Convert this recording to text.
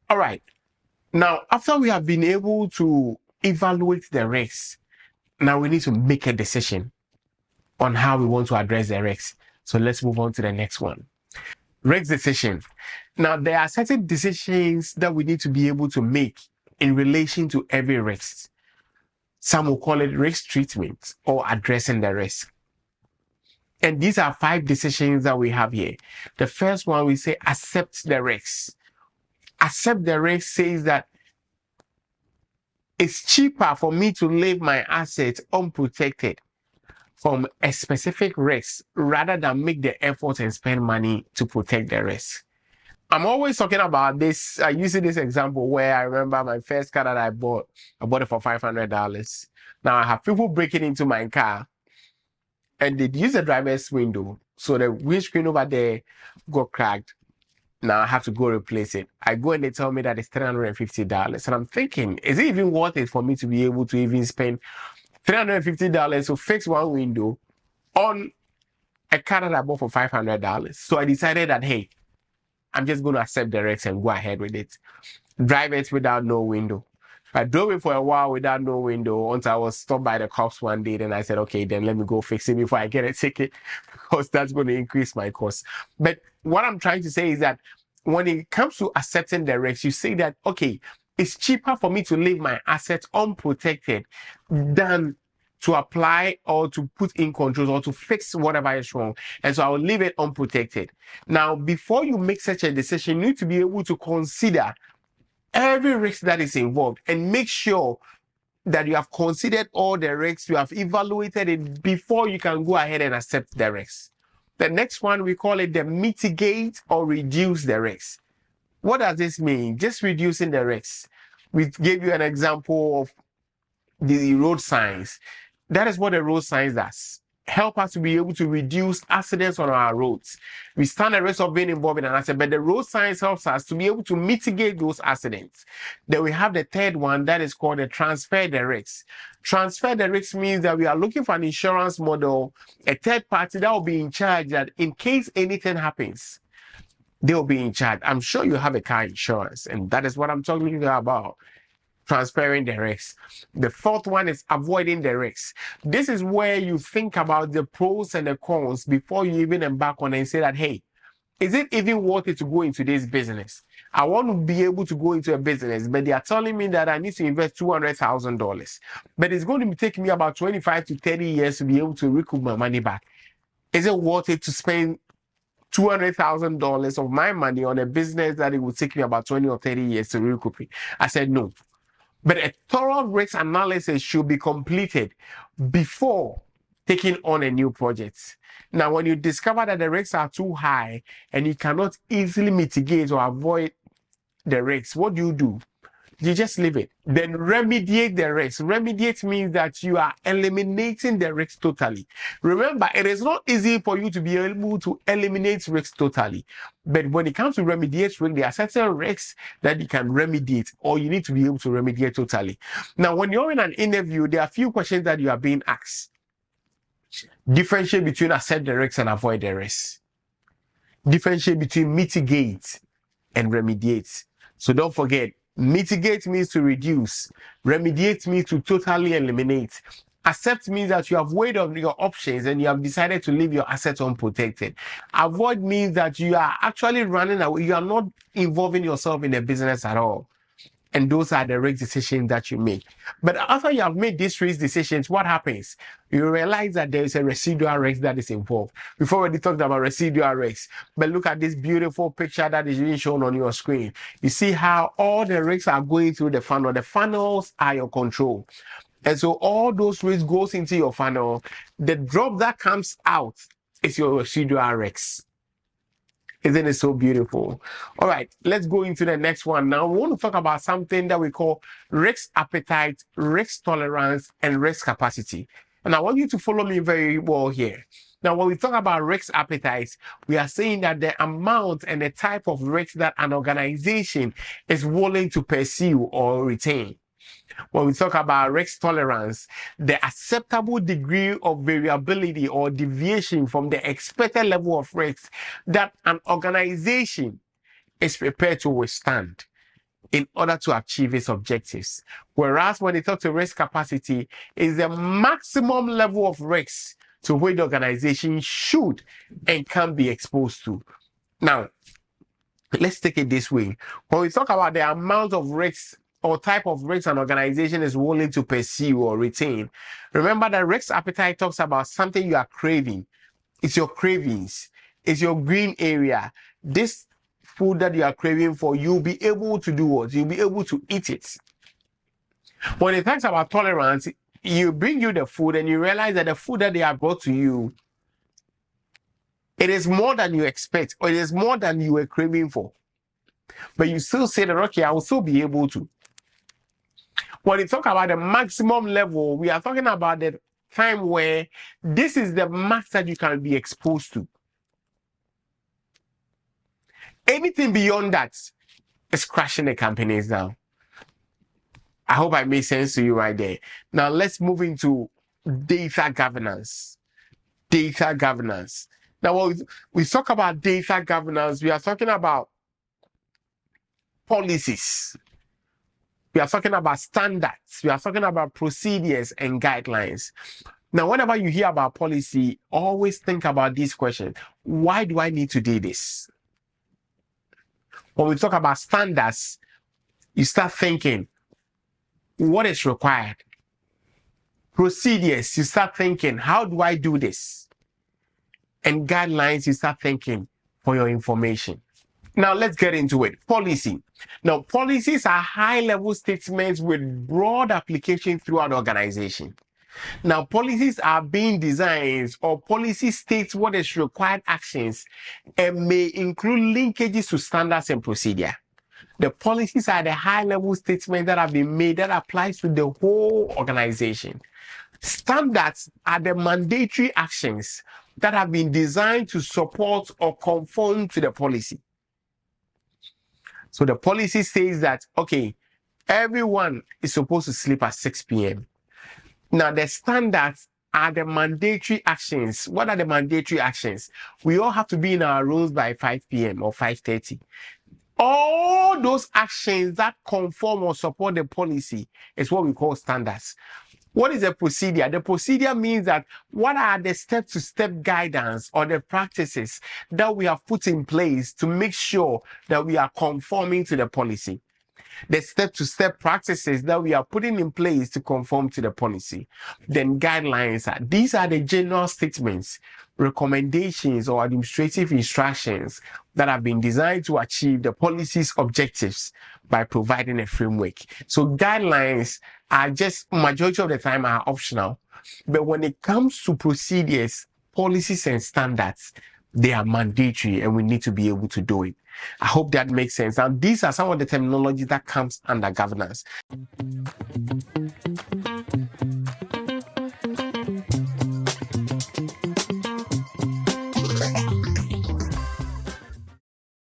All right. Now, after we have been able to evaluate the risks, now we need to make a decision on how we want to address the risks. So let's move on to the next one. Risk decision. Now, there are certain decisions that we need to be able to make in relation to every risk. Some will call it risk treatment or addressing the risk. And these are 5 decisions that we have here. The first one, we say accept the risk. Accept the risk says that it's cheaper for me to leave my assets unprotected from a specific risk rather than make the effort and spend money to protect the risk. I'm always talking about this. I use this example where I remember my first car that I bought it for $500. Now I have people breaking into my car and they use the driver's window. So the windscreen over there got cracked. Now I have to go replace it. I go and they tell me that it's $350. And I'm thinking, is it even worth it for me to be able to even spend $350 to fix one window on a car that I bought for $500? So I decided that, hey, I'm just going to accept the risk and go ahead with it. Drive it without no window. I drove it for a while without no window until I was stopped by the cops one day. Then I said, okay, then let me go fix it before I get a ticket because that's going to increase my cost. But what I'm trying to say is that when it comes to accepting the risk, you say that, okay, it's cheaper for me to leave my assets unprotected than to apply or to put in controls or to fix whatever is wrong. And so I will leave it unprotected. Now, before you make such a decision, you need to be able to consider every risk that is involved and make sure that you have considered all the risks, you have evaluated it before you can go ahead and accept the risks. The next one, we call it the mitigate or reduce the risks. What does this mean? Just reducing the risks. We gave you an example of the road signs. That is what the road signs does. Help us to be able to reduce accidents on our roads. We stand a risk of being involved in an accident, but the road signs helps us to be able to mitigate those accidents. Then we have the third one that is called the transfer the risk. Transfer the risk means that we are looking for an insurance model, a third party that will be in charge that in case anything happens, they'll be in charge. I'm sure you have a car insurance, and that is what I'm talking about. Transferring the risks. The fourth one is avoiding the risks. This is where you think about the pros and the cons before you even embark on it and say that, hey, is it even worth it to go into this business? I want to be able to go into a business, but they are telling me that I need to invest $200,000. But it's going to take me about 25 to 30 years to be able to recoup my money back. Is it worth it to spend $200,000 of my money on a business that it will take me about 20 or 30 years to recoup it? I said no. But a thorough risk analysis should be completed before taking on a new project. Now, when you discover that the risks are too high and you cannot easily mitigate or avoid the risks, what do? You just leave it. Then remediate the risk. Remediate means that you are eliminating the risk totally. Remember, it is not easy for you to be able to eliminate risk totally. But when it comes to remediate risk, there are certain risks that you can remediate or you need to be able to remediate totally. Now, when you're in an interview, there are a few questions that you are being asked. Differentiate between accept the risks and avoid the risks. Differentiate between mitigate and remediate. So don't forget, mitigate means to reduce. Remediate means to totally eliminate. Accept means that you have weighed on your options and you have decided to leave your assets unprotected. Avoid means that you are actually running away. You are not involving yourself in the business at all. And those are the risk decisions that you make. But after you have made these risk decisions, what happens? You realize that there is a residual risk that is involved. We've already talked about residual risk, but look at this beautiful picture that is being shown on your screen. You see how all the risks are going through the funnel. The funnels are your control. And so all those risks goes into your funnel. The drop that comes out is your residual risk. Isn't it so beautiful? All right, let's go into the next one. Now, we want to talk about something that we call risk appetite, risk tolerance, and risk capacity. And I want you to follow me very well here. Now, when we talk about risk appetite, we are saying that the amount and the type of risk that an organization is willing to pursue or retain. When we talk about risk tolerance, the acceptable degree of variability or deviation from the expected level of risk that an organization is prepared to withstand. in order to achieve its objectives. Whereas when they talk to risk capacity, is the maximum level of risk to which the organization should and can be exposed to. Now, let's take it this way. When we talk about the amount of risks or type of risk an organization is willing to pursue or retain, remember that risk appetite talks about something you are craving. It's your cravings. It's your green area. This food that you are craving for, you'll be able to do what? You'll be able to eat it. When it talks about tolerance, you bring you the food and you realize that the food that they have brought to you, it is more than you expect, or it is more than you were craving for. But you still say that, okay, I will still be able to. When we talk about the maximum level, we are talking about the time where this is the max that you can be exposed to. Anything beyond that is crashing the companies down. I hope I made sense to you right there. Now let's move into data governance. Data governance. Now when we talk about data governance, we are talking about policies. We are talking about standards. We are talking about procedures and guidelines. Now, whenever you hear about policy, always think about this question. Why do I need to do this? When we talk about standards, you start thinking, what is required? Procedures, you start thinking, how do I do this? And guidelines, you start thinking for your information. Now, let's get into it. Policy. Now, policies are high-level statements with broad application throughout the organization. Now, policies are being designed, or policy states what is required actions and may include linkages to standards and procedure. The policies are the high-level statements that have been made that applies to the whole organization. Standards are the mandatory actions that have been designed to support or conform to the policy. So the policy says that, okay, everyone is supposed to sleep at 6 p.m. Now, the standards are the mandatory actions. What are the mandatory actions? We all have to be in our rooms by 5 p.m. or 5:30. All those actions that conform or support the policy is what we call standards. What is a procedure? The procedure means that what are the step-to-step guidance or the practices that we have put in place to make sure that we are conforming to the policy. The step-to-step practices that we are putting in place to conform to the policy. Then guidelines are, these are the general statements, recommendations or administrative instructions that have been designed to achieve the policy's objectives by providing a framework. So guidelines are just, majority of the time, are optional. But when it comes to procedures, policies and standards, they are mandatory and we need to be able to do it. I hope that makes sense. And these are some of the terminologies that comes under governance.